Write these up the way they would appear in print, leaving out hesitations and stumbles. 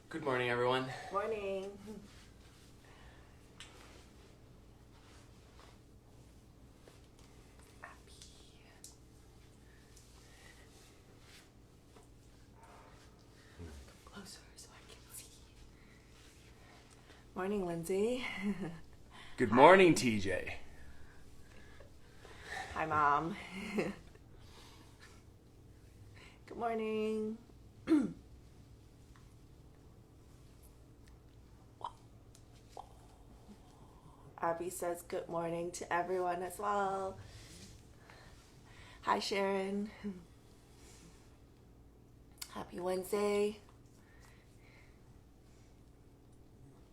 Good morning, everyone. Morning. Closer so I can see. Morning, Lindsay. Good morning, TJ. Hi, Mom. Good morning. Abby says good morning to everyone as well. Hi, Sharon. Happy Wednesday.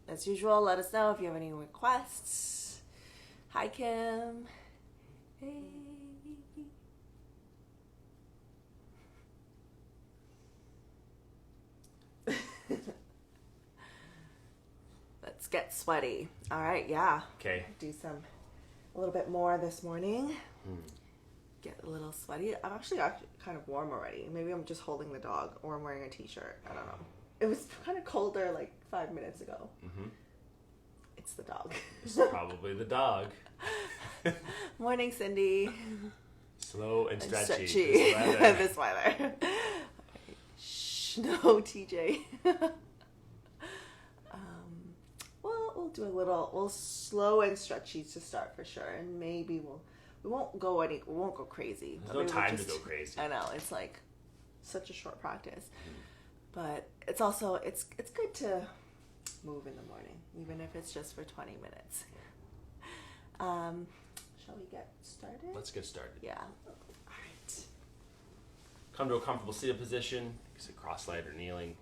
As usual, let us know if you have any requests. Hi, Kim. Hey. Let's get sweaty. All right, yeah. Okay. Do a little bit more this morning. Get a little sweaty. I'm actually kind of warm already. Maybe I'm just holding the dog or I'm wearing a t-shirt. I don't know. It was kind of colder like 5 minutes ago. Mm-hmm. It's the dog. It's probably the dog. Morning, Cindy. Slow and stretchy. This weather. Shh, no, TJ. We'll do we'll slow and stretchy to start for sure, and maybe we won't go crazy. There's no time to go crazy. I know, it's like such a short practice, but it's also it's good to move in the morning, even if it's just for 20 minutes. Shall we get started? Let's get started. Yeah. All right. Come to a comfortable seated position. You can sit cross-legged or kneeling.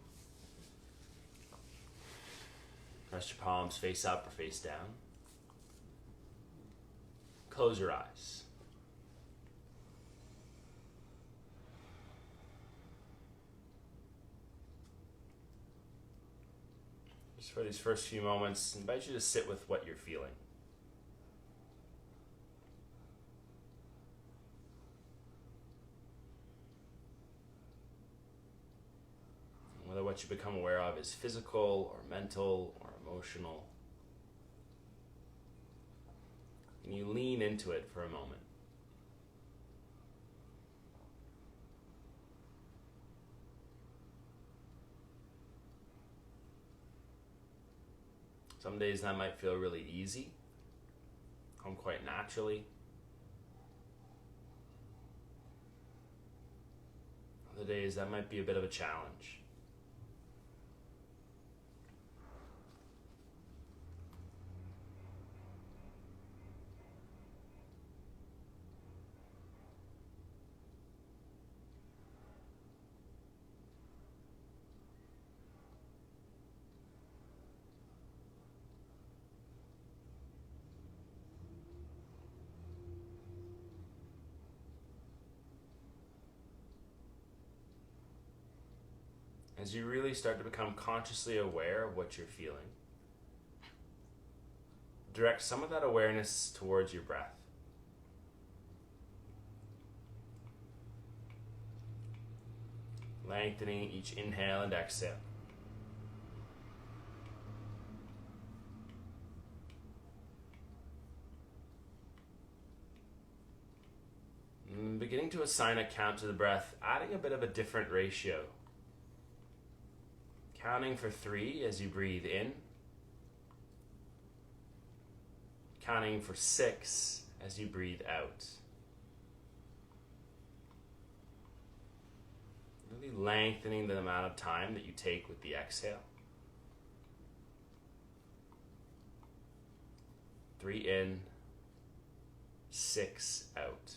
Rest your palms face up or face down. Close your eyes. Just for these first few moments, I invite you to sit with what you're feeling. Whether what you become aware of is physical or mental or emotional. And you lean into it for a moment. Some days that might feel really easy, come quite naturally. Other days that might be a bit of a challenge. As you really start to become consciously aware of what you're feeling, direct some of that awareness towards your breath. Lengthening each inhale and exhale. And beginning to assign a count to the breath, adding a bit of a different ratio. Counting for 3 as you breathe in. Counting for 6 as you breathe out. Really lengthening the amount of time that you take with the exhale. 3 in, 6 out.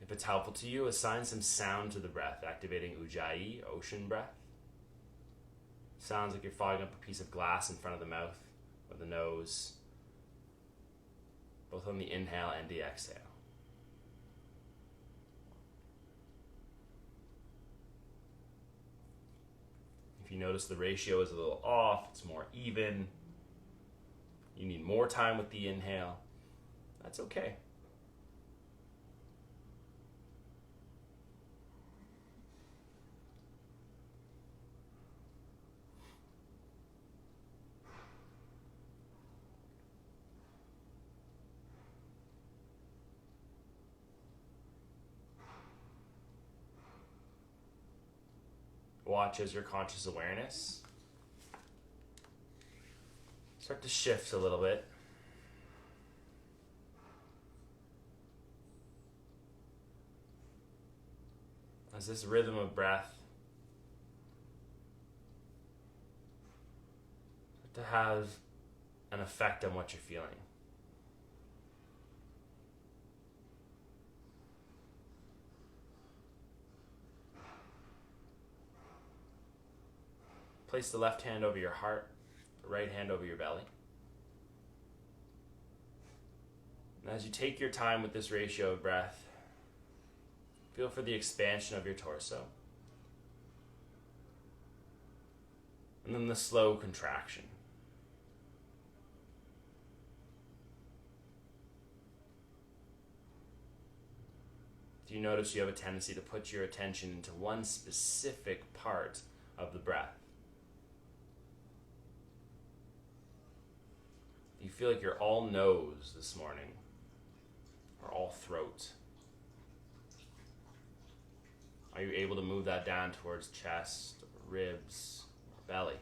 If it's helpful to you, assign some sound to the breath, activating Ujjayi, ocean breath. Sounds like you're fogging up a piece of glass in front of the mouth or the nose, both on the inhale and the exhale. If you notice the ratio is a little off, it's more even, you need more time with the inhale, that's okay. Watch as your conscious awareness start to shift a little bit. As this rhythm of breath start to have an effect on what you're feeling. Place the left hand over your heart, the right hand over your belly. And as you take your time with this ratio of breath, feel for the expansion of your torso. And then the slow contraction. Do you notice you have a tendency to put your attention into one specific part of the breath? Do you feel like you're all nose this morning? Or all throat? Are you able to move that down towards chest, or ribs, or belly?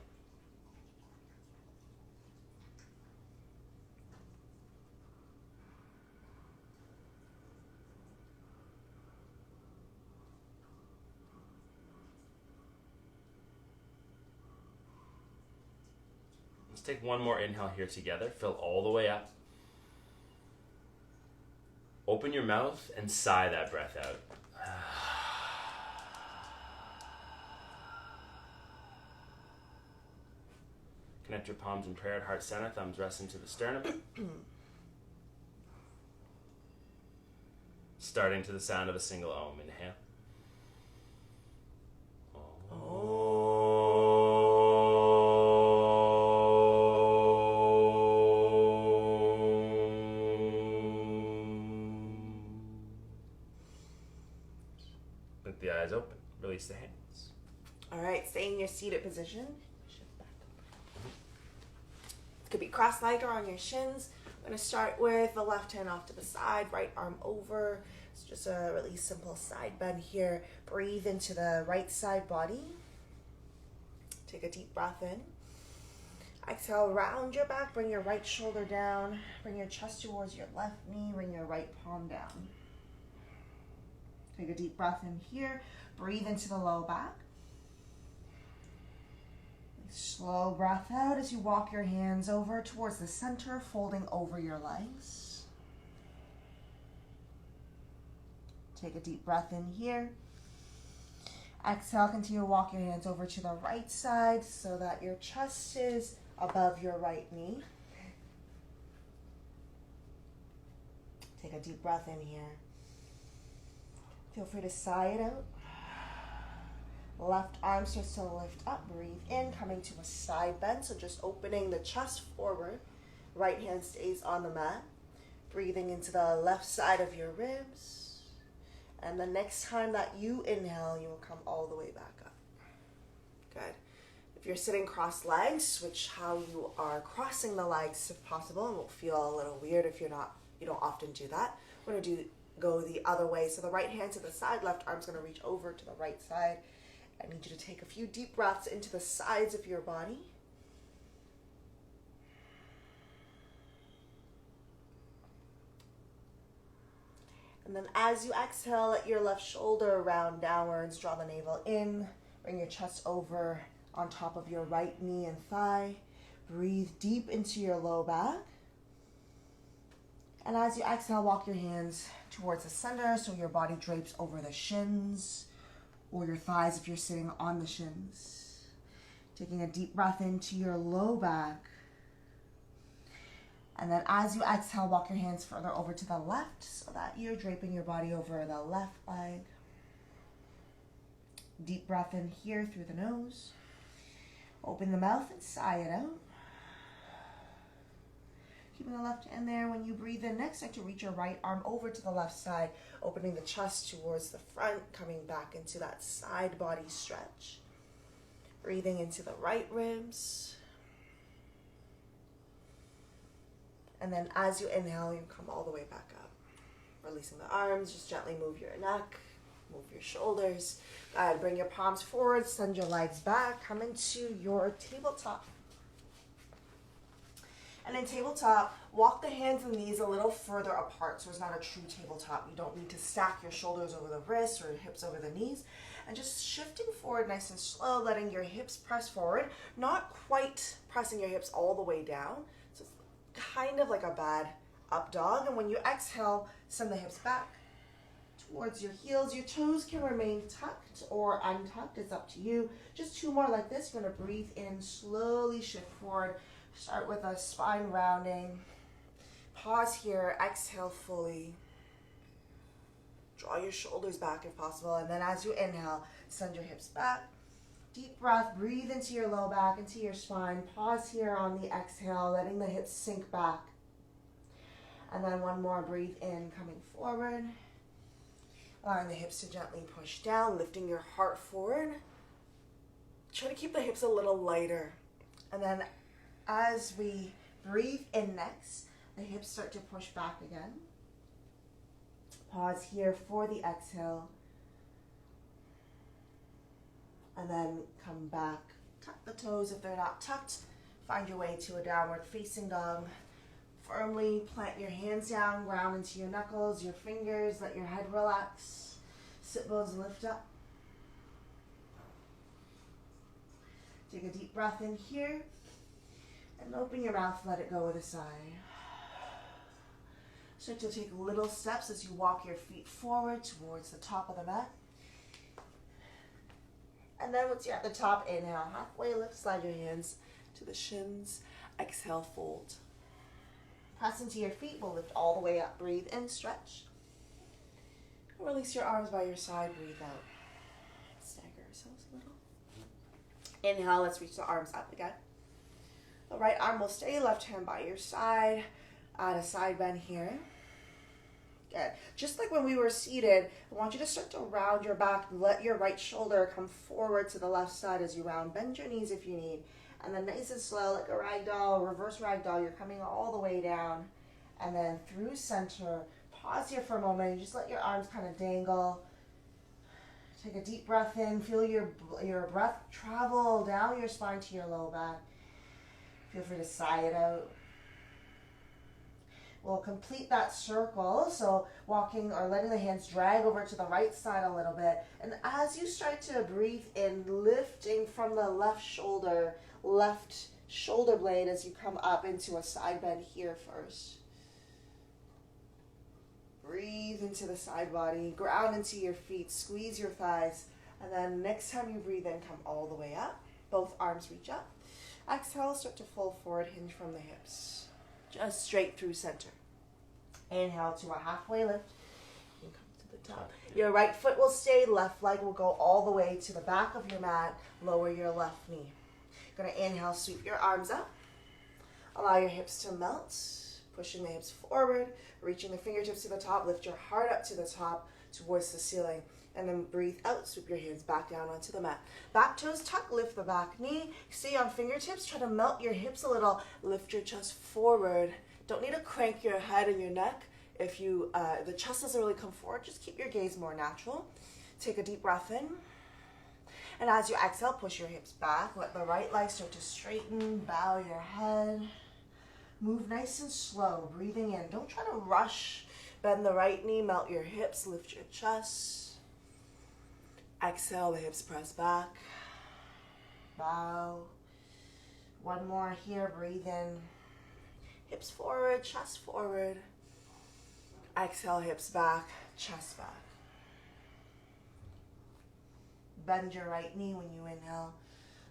Let's take one more inhale here together. Fill all the way up. Open your mouth and sigh that breath out. Connect your palms in prayer at heart center, thumbs rest into the sternum. Starting to the sound of a single Om. Inhale. With the eyes open, release the hands. All right, stay in your seated position. Shift back. It could be cross-legged or on your shins. I'm going to start with the left hand off to the side, right arm over. It's just a really simple side bend here. Breathe into the right side body. Take a deep breath in. Exhale, round your back, bring your right shoulder down. Bring your chest towards your left knee, bring your right palm down. Take a deep breath in here. Breathe into the low back. Slow breath out as you walk your hands over towards the center, folding over your legs. Take a deep breath in here. Exhale, continue to walk your hands over to the right side so that your chest is above your right knee. Take a deep breath in here. Feel free to sigh it out. Left arm starts to lift up. Breathe in, coming to a side bend. So just opening the chest forward. Right hand stays on the mat. Breathing into the left side of your ribs. And the next time that you inhale, you will come all the way back up. Good. If you're sitting cross-legged, switch how you are crossing the legs if possible. It will feel a little weird if you don't often do that. We're going to go the other way. So the right hand to the side, left arm's going to reach over to the right side. I need you to take a few deep breaths into the sides of your body. And then as you exhale, let your left shoulder round downwards, draw the navel in, bring your chest over on top of your right knee and thigh. Breathe deep into your low back. And as you exhale, walk your hands towards the center so your body drapes over the shins or your thighs if you're sitting on the shins. Taking a deep breath into your low back. And then as you exhale, walk your hands further over to the left so that you're draping your body over the left leg. Deep breath in here through the nose. Open the mouth and sigh it out. Keeping the left hand there. When you breathe in, next start to reach your right arm over to the left side, opening the chest towards the front, coming back into that side body stretch. Breathing into the right ribs. And then as you inhale, you come all the way back up. Releasing the arms, just gently move your neck. Move your shoulders. Go ahead, bring your palms forward, send your legs back, come into your tabletop. And in tabletop, walk the hands and knees a little further apart so it's not a true tabletop. You don't need to stack your shoulders over the wrists or hips over the knees. And just shifting forward nice and slow, letting your hips press forward, not quite pressing your hips all the way down. So it's kind of like a bad up dog. And when you exhale, send the hips back towards your heels. Your toes can remain tucked or untucked. It's up to you. Just 2 more like this. You're going to breathe in, slowly shift forward. Start with a spine rounding. Pause here. Exhale fully. Draw your shoulders back if possible. And then as you inhale, send your hips back. Deep breath. Breathe into your low back, into your spine. Pause here on the exhale, letting the hips sink back. And then 1 more. Breathe in, coming forward. Allowing the hips to gently push down, lifting your heart forward. Try to keep the hips a little lighter. And then as we breathe in next, the hips start to push back again. Pause here for the exhale. And then come back. Tuck the toes if they're not tucked. Find your way to a downward facing dog. Firmly plant your hands down, ground into your knuckles, your fingers, let your head relax. Sit bones lift up. Take a deep breath in here. And open your mouth, let it go with a sigh. Start to take little steps as you walk your feet forward towards the top of the mat. And then once you're at the top, inhale, halfway lift, slide your hands to the shins. Exhale, fold. Press into your feet, we'll lift all the way up. Breathe in, stretch. Release your arms by your side, breathe out. Stagger ourselves a little. Inhale, let's reach the arms up again. The right arm will stay, left hand by your side. Add a side bend here. Good. Just like when we were seated, I want you to start to round your back. Let your right shoulder come forward to the left side as you round. Bend your knees if you need. And then nice and slow, like a ragdoll, reverse ragdoll. You're coming all the way down. And then through center. Pause here for a moment and just let your arms kind of dangle. Take a deep breath in. Feel your breath travel down your spine to your low back. Feel free to sigh it out. We'll complete that circle, so walking or letting the hands drag over to the right side a little bit. And as you start to breathe in, lifting from the left shoulder blade as you come up into a side bend here first. Breathe into the side body, ground into your feet, squeeze your thighs, and then next time you breathe in, come all the way up. Both arms reach up. Exhale, start to fold forward, hinge from the hips. Just straight through center. Inhale to a halfway lift. You come to the top. Your right foot will stay, left leg will go all the way to the back of your mat. Lower your left knee. You're going to inhale, sweep your arms up. Allow your hips to melt. Pushing the hips forward, reaching the fingertips to the top. Lift your heart up to the top towards the ceiling. And then breathe out, sweep your hands back down onto the mat. Back toes tuck, lift the back knee. Stay on fingertips, try to melt your hips a little. Lift your chest forward. Don't need to crank your head and your neck. If the chest doesn't really come forward, just keep your gaze more natural. Take a deep breath in. And as you exhale, push your hips back. Let the right leg start to straighten, bow your head. Move nice and slow, breathing in. Don't try to rush. Bend the right knee, melt your hips, lift your chest. Exhale, the hips press back. Bow. 1 more here, breathe in. Hips forward, chest forward. Exhale, hips back, chest back. Bend your right knee when you inhale.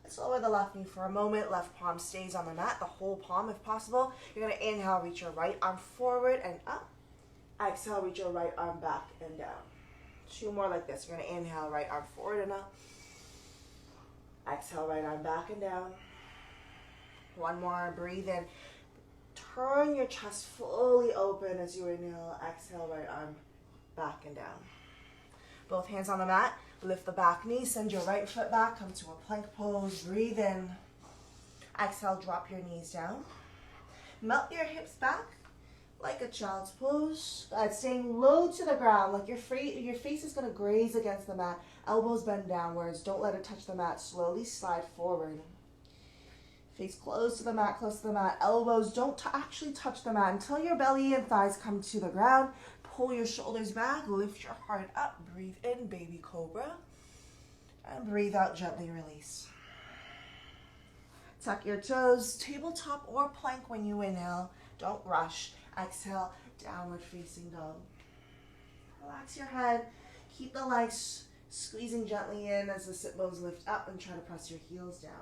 Let's lower the left knee for a moment. Left palm stays on the mat, the whole palm if possible. You're going to inhale, reach your right arm forward and up. Exhale, reach your right arm back and down. 2 more like this. You're going to inhale, right arm forward and up. Exhale, right arm back and down. 1 more, breathe in. Turn your chest fully open as you inhale. Exhale, right arm back and down. Both hands on the mat. Lift the back knee. Send your right foot back. Come to a plank pose. Breathe in. Exhale, drop your knees down. Melt your hips back. like a child's pose. Staying low to the ground, like your face is going to graze against the mat. Elbows bend downwards. Don't let it touch the mat. Slowly slide forward. Face close to the mat, close to the mat. Elbows don't actually touch the mat until your belly and thighs come to the ground. Pull your shoulders back. Lift your heart up. Breathe in, baby cobra. And breathe out, gently release. Tuck your toes, tabletop or plank when you inhale. Don't rush. Exhale, downward facing dog. Relax your head. Keep the legs squeezing gently in as the sit bones lift up and try to press your heels down.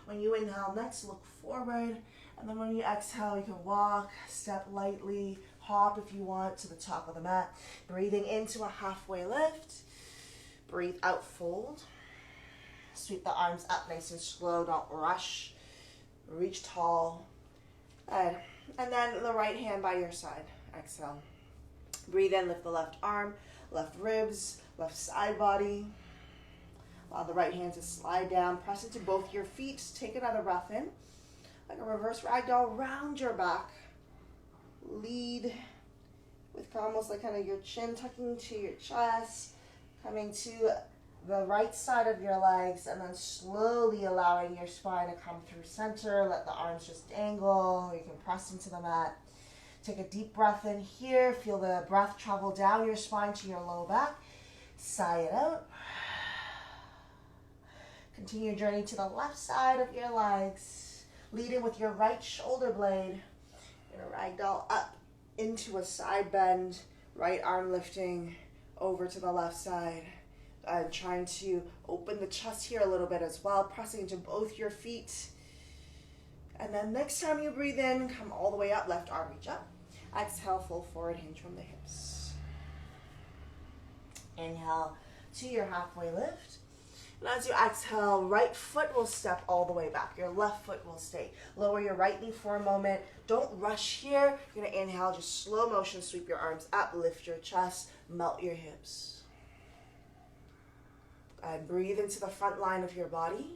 When you inhale, next look forward. And then when you exhale, you can walk, step lightly, hop if you want to the top of the mat. Breathing into a halfway lift. Breathe out, fold. Sweep the arms up nice and slow, don't rush. Reach tall. Good. And then the right hand by your side. Exhale. Breathe in, lift the left arm, left ribs, left side body. Allow the right hand to slide down. Press into both your feet. Take another breath in. Like a reverse ragdoll, round your back. Lead with almost like kind of your chin tucking to your chest. Coming to the right side of your legs, and then slowly allowing your spine to come through center. Let the arms just dangle. You can press into the mat. Take a deep breath in here. Feel the breath travel down your spine to your low back. Sigh it out. Continue your journey to the left side of your legs. Leading with your right shoulder blade. In a ragdoll up into a side bend. Right arm lifting over to the left side. Trying to open the chest here a little bit as well, pressing into both your feet. And then next time you breathe in, come all the way up, left arm reach up. Exhale, full forward hinge from the hips. Inhale to your halfway lift. And as you exhale, right foot will step all the way back. Your left foot will stay. Lower your right knee for a moment. Don't rush here. You're going to inhale, just slow motion, sweep your arms up, lift your chest, melt your hips. Breathe into the front line of your body.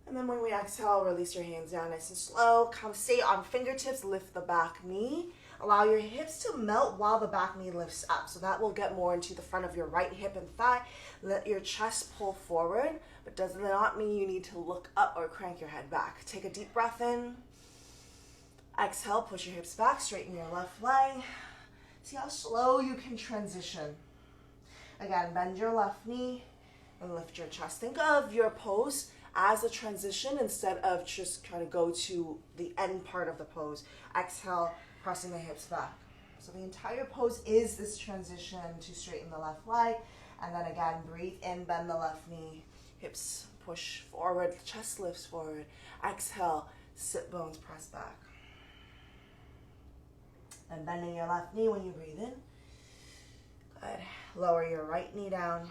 And then when we exhale, release your hands down nice and slow. Come stay on fingertips, lift the back knee. Allow your hips to melt while the back knee lifts up. So that will get more into the front of your right hip and thigh. Let your chest pull forward, but does not mean you need to look up or crank your head back. Take a deep breath in. Exhale, push your hips back, straighten your left leg. See how slow you can transition. Again, bend your left knee and lift your chest. Think of your pose as a transition instead of just trying to go to the end part of the pose. Exhale, pressing the hips back. So the entire pose is this transition to straighten the left leg. And then again, breathe in, bend the left knee. Hips push forward, chest lifts forward. Exhale, sit bones press back. And bending your left knee when you breathe in. Good. Lower your right knee down.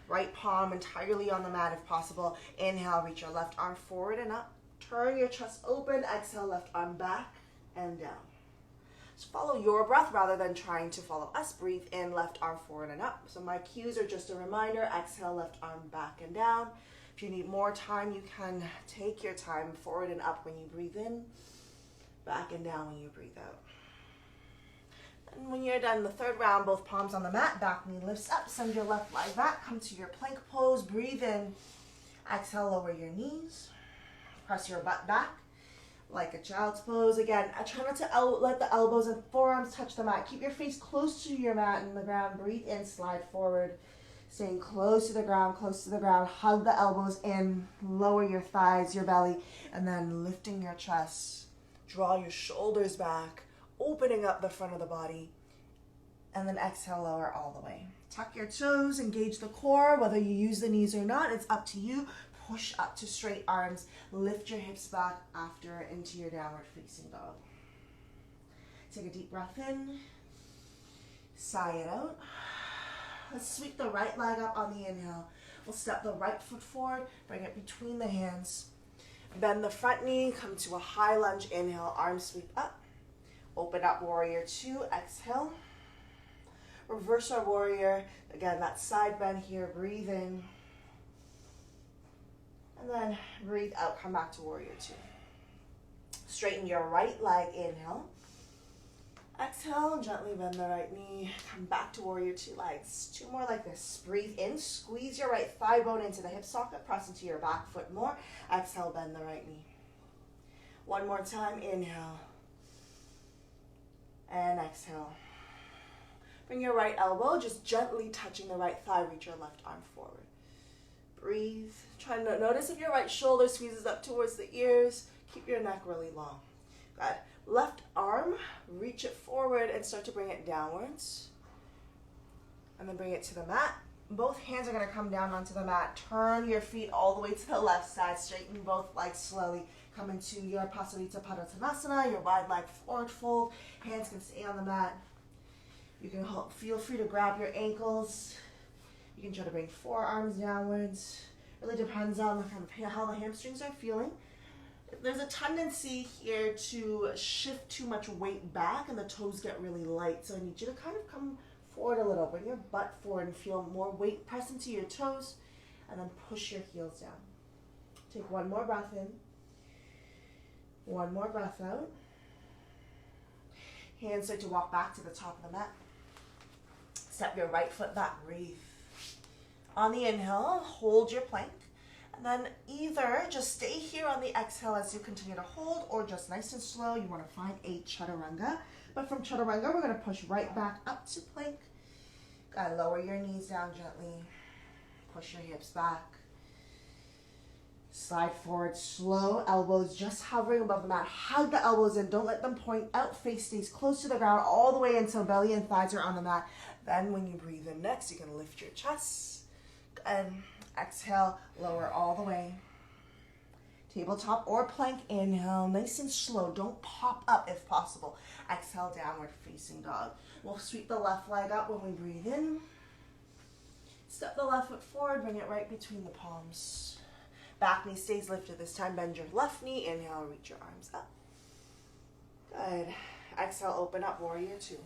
Right palm entirely on the mat if possible. Inhale, reach your left arm forward and up. Turn your chest open. Exhale, left arm back and down. So follow your breath rather than trying to follow us. Breathe in, left arm forward and up. So my cues are just a reminder. Exhale, left arm back and down. If you need more time, you can take your time forward and up when you breathe in. Back and down when you breathe out. And when you're done the third round, both palms on the mat, back knee lifts up, send your left leg back, come to your plank pose, breathe in, exhale, lower your knees, press your butt back like a child's pose. Again, try not to let the elbows and forearms touch the mat. Keep your face close to your mat and the ground, breathe in, slide forward, staying close to the ground, hug the elbows in, lower your thighs, your belly, and then lifting your chest, draw your shoulders back, opening up the front of the body, and then exhale, lower all the way. Tuck your toes, engage the core, whether you use the knees or not, it's up to you. Push up to straight arms, lift your hips back after into your downward facing dog. Take a deep breath in, sigh it out. Let's sweep the right leg up on the inhale. We'll step the right foot forward, bring it between the hands. Bend the front knee, come to a high lunge, inhale, arms sweep up. Open up, warrior two, exhale. Reverse our warrior. Again, that side bend here, breathe in. And then breathe out, come back to warrior two. Straighten your right leg, inhale. Exhale, gently bend the right knee. Come back to warrior two legs. Two more like this. Breathe in, squeeze your right thigh bone into the hip socket, press into your back foot more. Exhale, bend the right knee. One more time, inhale. And exhale. Bring your right elbow, just gently touching the right thigh, reach your left arm forward. Breathe. Try to notice if your right shoulder squeezes up towards the ears. Keep your neck really long. Good. Left arm, reach it forward and start to bring it downwards. And then bring it to the mat. Both hands are going to come down onto the mat. Turn your feet all the way to the left side. Straighten both legs slowly. Come into your Pasarita Padottanasana, your wide leg forward fold. Hands can stay on the mat. You can feel free to grab your ankles. You can try to bring forearms downwards. Really depends on how the hamstrings are feeling. There's a tendency here to shift too much weight back and the toes get really light. So I need you to kind of come forward a little. Bring your butt forward and feel more weight press into your toes and then push your heels down. Take one more breath in. One more breath out. Hands start to walk back to the top of the mat. Step your right foot back. Breathe. On the inhale, hold your plank. And then either just stay here on the exhale as you continue to hold, or just nice and slow, you want to find a chaturanga. But from chaturanga, we're going to push right back up to plank. Gotta lower your knees down gently. Push your hips back. Slide forward, slow, elbows just hovering above the mat. Hug the elbows in, don't let them point out. Face stays close to the ground all the way until belly and thighs are on the mat. Then when you breathe in next, you can lift your chest. And exhale, lower all the way. Tabletop or plank, inhale, nice and slow. Don't pop up if possible. Exhale, downward facing dog. We'll sweep the left leg up when we breathe in. Step the left foot forward, bring it right between the palms. Back knee stays lifted this time. Bend your left knee. Inhale, reach your arms up. Good. Exhale, open up, warrior two.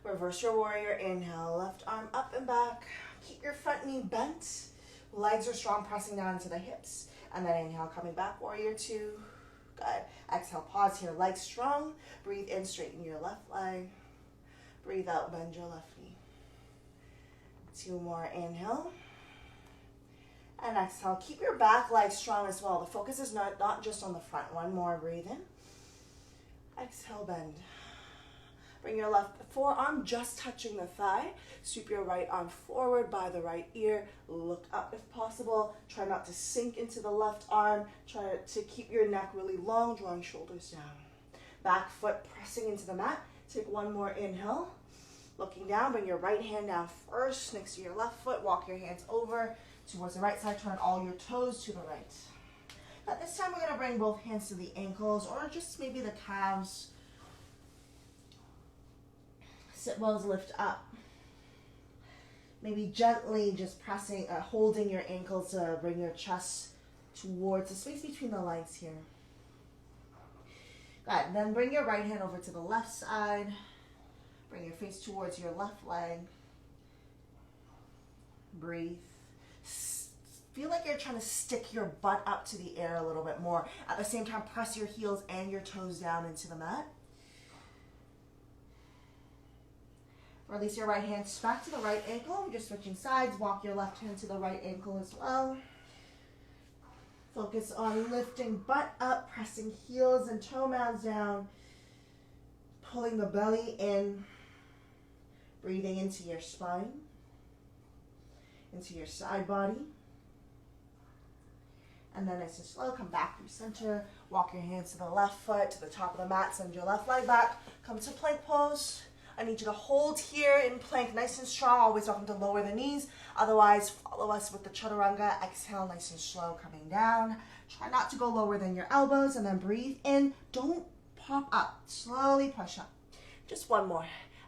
Reverse your warrior. Inhale, left arm up and back. Keep your front knee bent. Legs are strong, pressing down into the hips. And then inhale, coming back, warrior two. Good. Exhale, pause here. Legs strong. Breathe in, straighten your left leg. Breathe out, bend your left knee. Two more, inhale. And exhale, keep your back leg strong as well. The focus is not just on the front. One more, breathe in. Exhale, bend. Bring your left forearm just touching the thigh. Sweep your right arm forward by the right ear. Look up if possible. Try not to sink into the left arm. Try to keep your neck really long, drawing shoulders down. Back foot pressing into the mat. Take one more inhale. Looking down, bring your right hand down first next to your left foot. Walk your hands over towards the right side. Turn all your toes to the right. At this time, we're going to bring both hands to the ankles or just maybe the calves. Sit bones lift up. Maybe gently just pressing, holding your ankles to bring your chest towards the space between the legs here. Good. Then bring your right hand over to the left side. Bring your face towards your left leg. Breathe. Feel like you're trying to stick your butt up to the air a little bit more. At the same time, press your heels and your toes down into the mat. Release your right hand back to the right ankle. We're just switching sides. Walk your left hand to the right ankle as well. Focus on lifting butt up, pressing heels and toe mounds down. Pulling the belly in. Breathing into your spine. Into your side body. And then nice and slow, come back through center. Walk your hands to the left foot, to the top of the mat. Send your left leg back. Come to plank pose. I need you to hold here in plank nice and strong. Always welcome to lower the knees. Otherwise, follow us with the chaturanga. Exhale nice and slow, coming down. Try not to go lower than your elbows. And then breathe in. Don't pop up. Slowly push up. Just one more.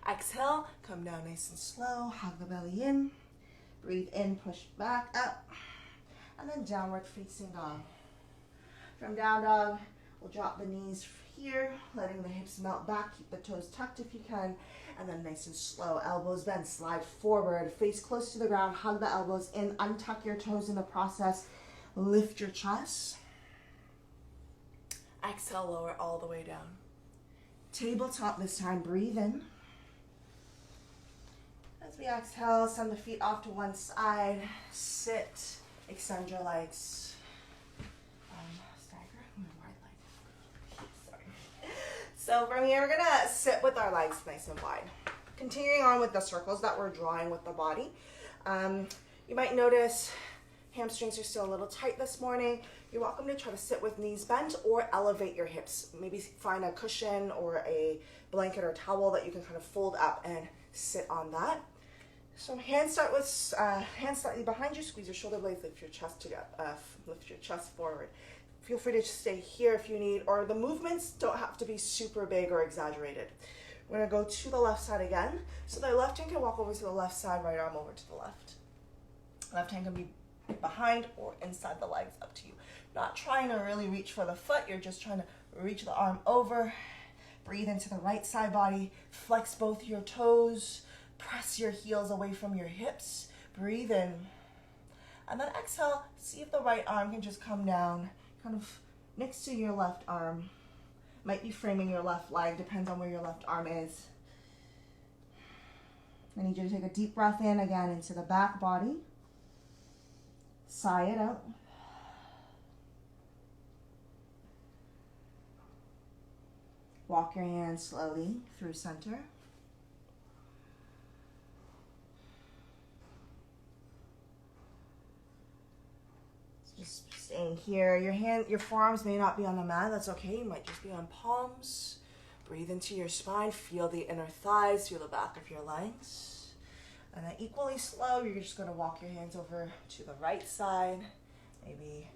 Exhale, come down nice and slow. Hug the belly in. Breathe in, push back up. And then downward facing dog. From down dog, we'll drop the knees here, letting the hips melt back. Keep the toes tucked if you can. And then nice and slow, elbows bend, slide forward, face close to the ground, hug the elbows in, untuck your toes in the process, lift your chest. Exhale, lower all the way down. Tabletop this time. Breathe in. As we exhale, send the feet off to one side. Sit. Extend your legs. Stagger. Sorry. So from here, we're going to sit with our legs nice and wide. Continuing on with the circles that we're drawing with the body. You might notice hamstrings are still a little tight this morning. You're welcome to try to sit with knees bent or elevate your hips. Maybe find a cushion or a blanket or towel that you can kind of fold up and sit on that. So hands start with hands slightly behind you. Squeeze your shoulder blades. Lift your chest lift your chest forward. Feel free to stay here if you need, or the movements don't have to be super big or exaggerated. We're gonna go to the left side again. So the left hand can walk over to the left side, right arm over to the left. Left hand can be behind or inside the legs, up to you. Not trying to really reach for the foot, you're just trying to reach the arm over. Breathe into the right side body, flex both your toes, press your heels away from your hips. Breathe in. And then exhale, see if the right arm can just come down, kind of next to your left arm. Might be framing your left leg, depends on where your left arm is. I need you to take a deep breath in again into the back body. Sigh it out. Walk your hands slowly through center. Just staying here. Your forearms may not be on the mat. That's okay. You might just be on palms. Breathe into your spine. Feel the inner thighs. Feel the back of your legs. And then equally slow, you're just going to walk your hands over to the right side. Maybe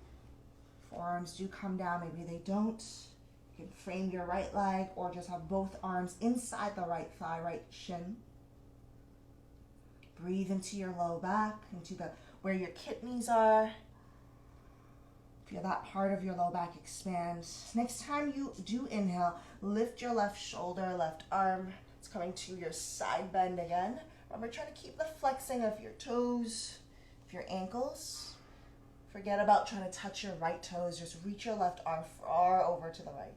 forearms do come down. Maybe they don't. You can frame your right leg or just have both arms inside the right thigh, right shin. Breathe into your low back, into where your kidneys are. Feel that part of your low back expand. Next time you do inhale, lift your left shoulder, left arm. It's coming to your side bend again. Remember, try to keep the flexing of your toes, of your ankles. Forget about trying to touch your right toes. Just reach your left arm far over to the right.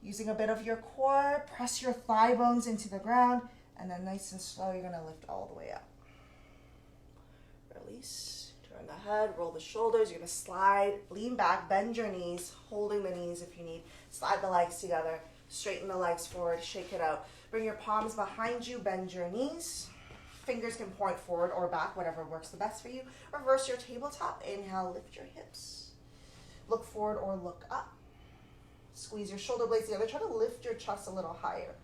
Using a bit of your core, press your thigh bones into the ground, and then nice and slow, you're going to lift all the way up. Release. Turn the head, roll the shoulders. You're going to slide, lean back, bend your knees, holding the knees if you need. Slide the legs together, straighten the legs forward, shake it out. Bring your palms behind you, bend your knees. Fingers can point forward or back, whatever works the best for you. Reverse your tabletop. Inhale, lift your hips. Look forward or look up. Squeeze your shoulder blades together. Try to lift your chest a little higher.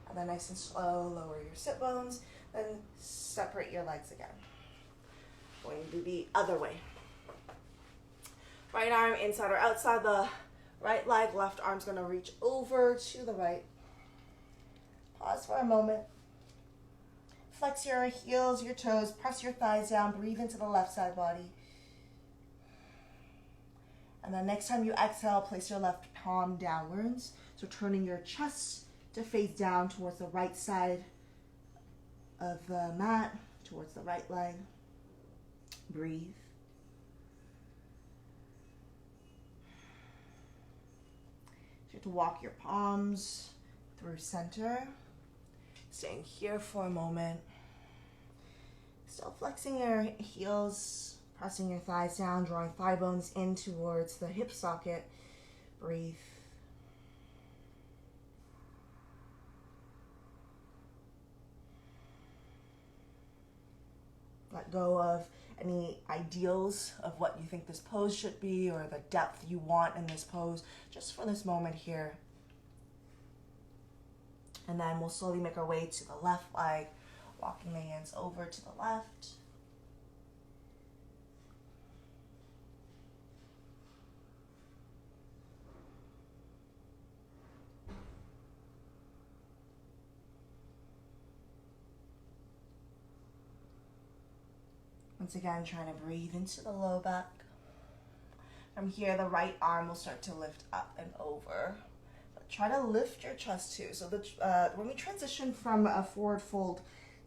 And then nice and slow, lower your sit bones. Then separate your legs again. Going to the other way. Right arm inside or outside the right leg. Left arm's going to reach over to the right. Pause for a moment. Flex your heels, your toes. Press your thighs down. Breathe into the left side body. And then next time you exhale, place your left palm downwards. So turning your chest to face down towards the right side of the mat, towards the right leg. Breathe. You have to walk your palms through center. Staying here for a moment. Still flexing your heels, pressing your thighs down, drawing thigh bones in towards the hip socket. Breathe. Let go of any ideals of what you think this pose should be or the depth you want in this pose, just for this moment here. And then we'll slowly make our way to the left leg, walking the hands over to the left. Once again, trying to breathe into the low back. From here, the right arm will start to lift up and over. But try to lift your chest too. So when we transition from a forward fold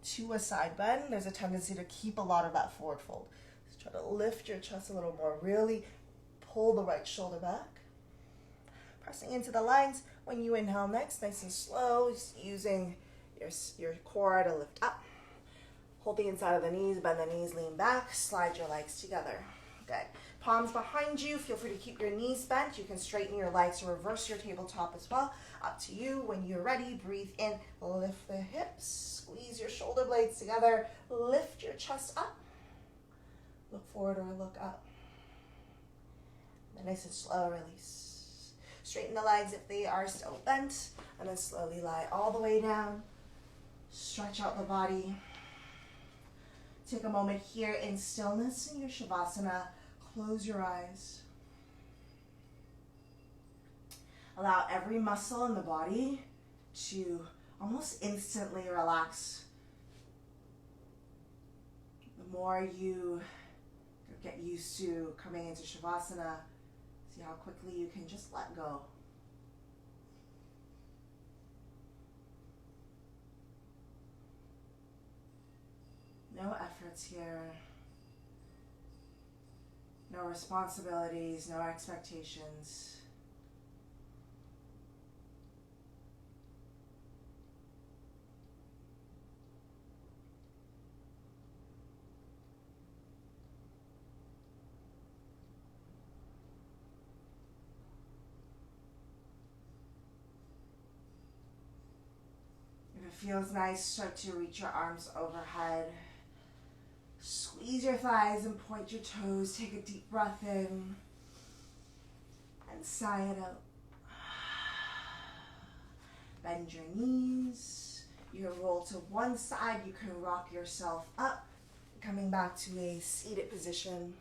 to a side bend, there's a tendency to keep a lot of that forward fold. So try to lift your chest a little more. Really pull the right shoulder back. pressing into the legs. When you inhale next, nice and slow, just using your core to lift up. Hold the inside of the knees, bend the knees, lean back, slide your legs together. Good. Palms behind you. Feel free to keep your knees bent. You can straighten your legs or reverse your tabletop as well. Up to you. When you're ready, breathe in, lift the hips, squeeze your shoulder blades together, lift your chest up. Look forward or look up. Then nice and slow release. Straighten the legs if they are still bent, and then slowly lie all the way down. Stretch out the body. Take a moment here in stillness in your Shavasana. Close your eyes. Allow every muscle in the body to almost instantly relax. The more you get used to coming into Shavasana, see how quickly you can just let go. No efforts here. No responsibilities, no expectations. If it feels nice, start to reach your arms overhead. Squeeze your thighs and point your toes. Take a deep breath in and sigh it out. Bend your knees. You can roll to one side. You can rock yourself up. Coming back to a seated position.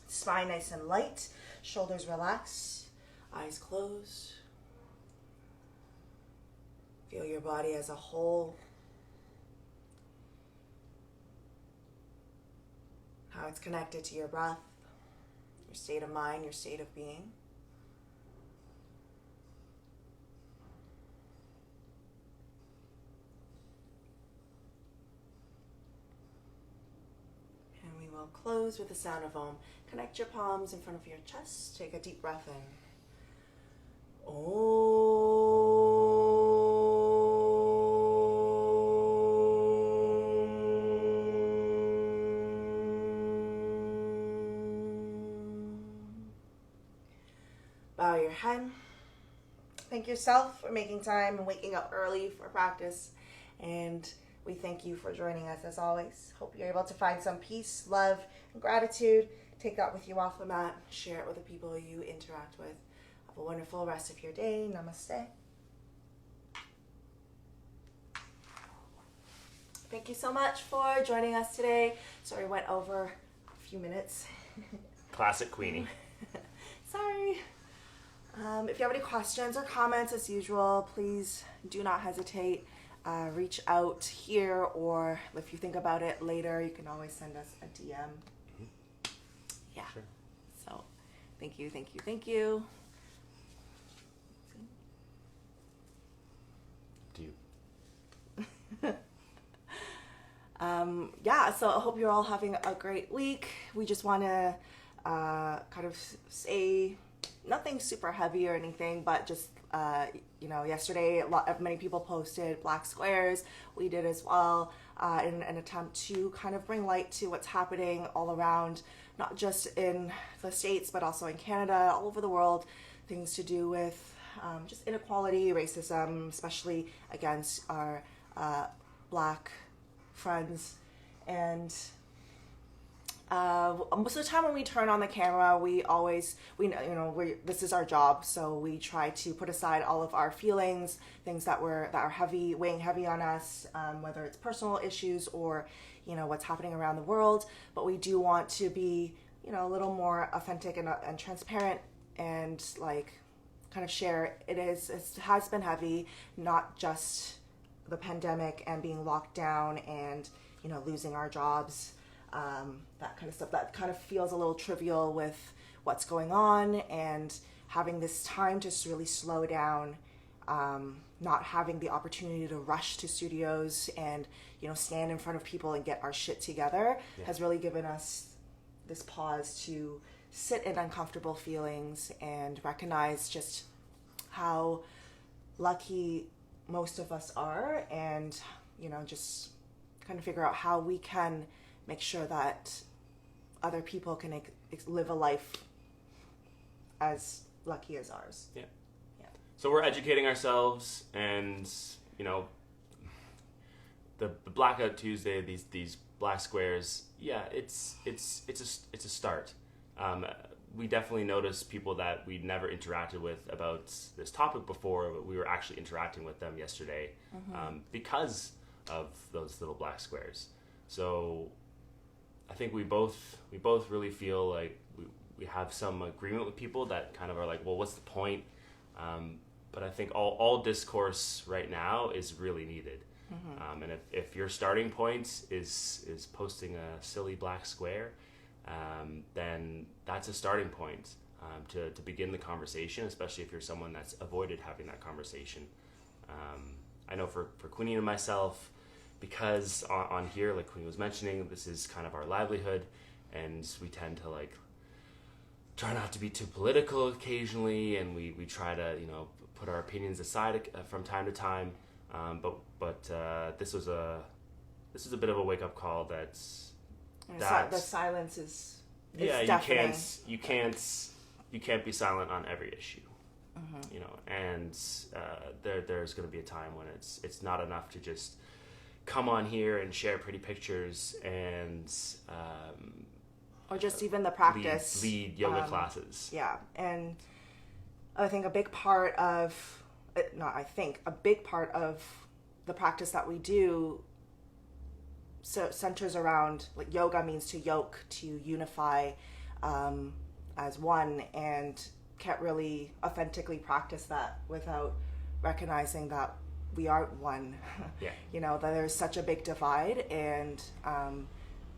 Spine nice and light. Shoulders relaxed. Eyes closed. Feel your body as a whole. How it's connected to your breath, your state of mind, your state of being. And we will close with the sound of Om. Connect your palms in front of your chest. Take a deep breath in. Om. Bow your head. Thank yourself for making time and waking up early for practice. And we thank you for joining us as always. Hope you're able to find some peace, love, and gratitude. Take that with you off the mat. Share it with the people you interact with. Have a wonderful rest of your day. Namaste. Thank you so much for joining us today. Sorry, went over a few minutes. Classic Queenie. Sorry. If you have any questions or comments, as usual, please do not hesitate. Reach out here, or if you think about it later, you can always send us a DM. Mm-hmm. Yeah. Sure. So, thank you, thank you, thank you. Do you? So I hope you're all having a great week. We just want to kind of say nothing super heavy or anything, but just, yesterday many people posted black squares. We did as well, in an attempt to kind of bring light to what's happening all around, not just in the States, but also in Canada, all over the world, things to do with just inequality, racism, especially against our Black friends. And most of the time when we turn on the camera, this is our job, so we try to put aside all of our feelings, things that are heavy, weighing heavy on us, whether it's personal issues or what's happening around the world. But we do want to be a little more authentic and transparent, and kind of share. It has been heavy, not just the pandemic and being locked down and losing our jobs. That kind of stuff that kind of feels a little trivial with what's going on, and having this time to really slow down, not having the opportunity to rush to studios and stand in front of people and get our shit together has really given us this pause to sit in uncomfortable feelings and recognize just how lucky most of us are, and just kind of figure out how we can make sure that other people can live a life as lucky as ours. Yeah. So we're educating ourselves, and the Blackout Tuesday, these black squares, it's a start. We definitely noticed people that we'd never interacted with about this topic before, but we were actually interacting with them yesterday because of those little black squares. So I think we both really feel like we have some agreement with people that kind of are like, well, what's the point? But I think all discourse right now is really needed. And if your starting point is posting a silly black square, then that's a starting point to begin the conversation, especially if you're someone that's avoided having that conversation. I know for Queenie and myself, because on here, like Queenie was mentioning, this is kind of our livelihood, and we tend to try not to be too political occasionally, and we try to put our opinions aside from time to time. But this was a bit of a wake up call. The silence is deafening. You can't be silent on every issue. And there's going to be a time when it's not enough to just come on here and share pretty pictures and or just even the practice lead yoga classes. Yeah, and I think a big part of the practice that we do centers around, like, yoga means to yoke, to unify as one, and can't really authentically practice that without recognizing that we aren't one. Yeah. That there's such a big divide, and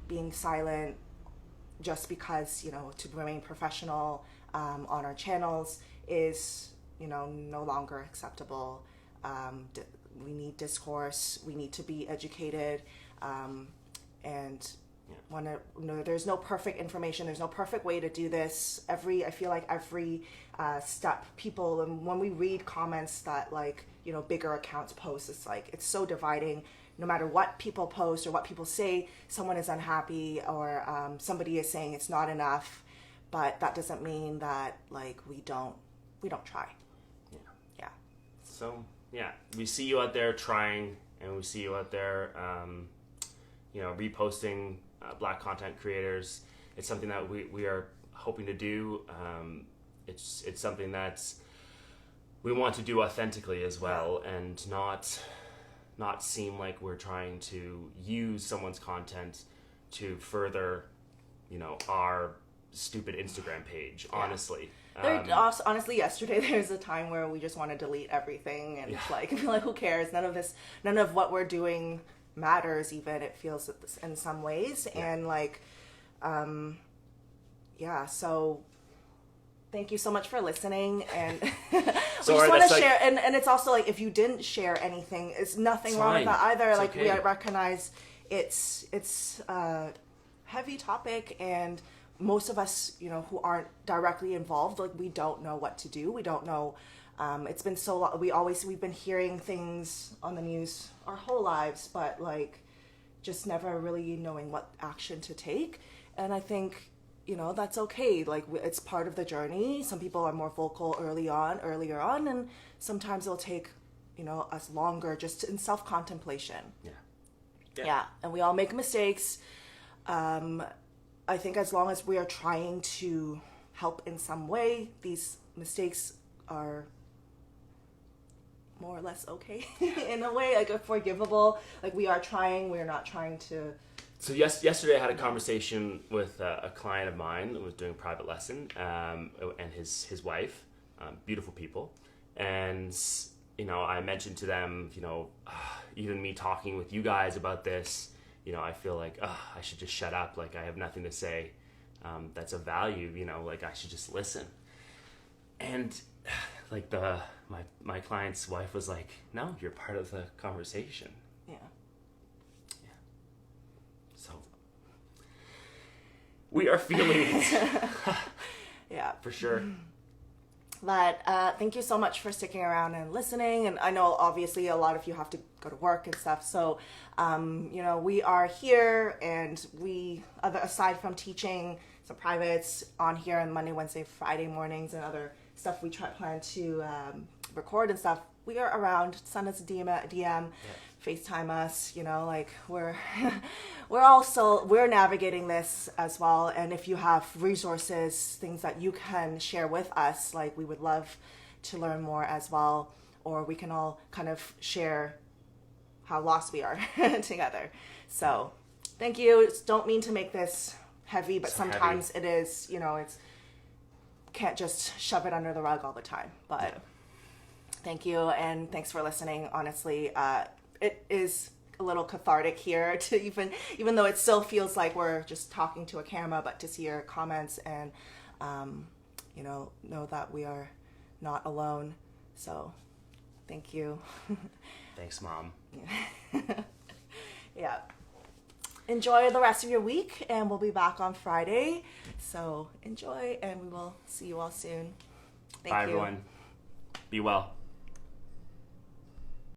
being silent just because, to remain professional on our channels is, no longer acceptable. We need discourse. We need to be educated. There's no perfect information. There's no perfect way to do this. I feel like every step people, and when we read comments that bigger accounts post, it's so dividing. No matter what people post or what people say, someone is unhappy, or somebody is saying it's not enough, but that doesn't mean that we don't try. Yeah. So we see you out there trying, and we see you out there reposting black content creators. It's something that we are hoping to do. It's something that we want to do authentically as well, and not seem like we're trying to use someone's content to further our stupid Instagram page. Honestly, honestly, yesterday there was a time where we just want to delete everything, and who cares? None of what we're doing matters. Even it feels in some ways, and so thank you so much for listening, and we just want to share. And it's also if you didn't share anything, it's nothing wrong with that either. It's okay. We recognize it's a heavy topic, and most of us, who aren't directly involved, we don't know what to do. We don't know. It's been so long. We've been hearing things on the news our whole lives, but just never really knowing what action to take. And I think, that's okay. It's part of the journey. Some people are more vocal earlier on, and sometimes it'll take, us longer just in self-contemplation. Yeah. And we all make mistakes. I think as long as we are trying to help in some way, these mistakes are more or less okay in a way, forgivable. We are trying. We're not trying to. So yesterday I had a conversation with a client of mine that was doing a private lesson, and his wife, beautiful people, and I mentioned to them, even me talking with you guys about this, I feel like I should just shut up. I have nothing to say that's of value. I should just listen. And my client's wife was like, "No, you're part of the conversation." Yeah. So We are feeling it. Yeah. For sure. But thank you so much for sticking around and listening. And I know obviously a lot of you have to go to work and stuff. So, we are here, and aside from teaching some privates on here on Monday, Wednesday, Friday mornings and other stuff we plan to record and stuff, we are around. Send us a DM, FaceTime us, we're navigating this as well. And if you have resources, things that you can share with us, like, we would love to learn more as well, or we can all kind of share how lost we are together. So thank you. Don't mean to make this heavy, but sometimes it is, it's can't just shove it under the rug all the time. But thank you, and thanks for listening. Honestly, it is a little cathartic here to even though it still feels like we're just talking to a camera, but to see your comments and know that we are not alone. So thank you. Thanks, Mom. Yeah. Enjoy the rest of your week, and we'll be back on Friday. So enjoy, and we will see you all soon. Bye, everyone. Be well.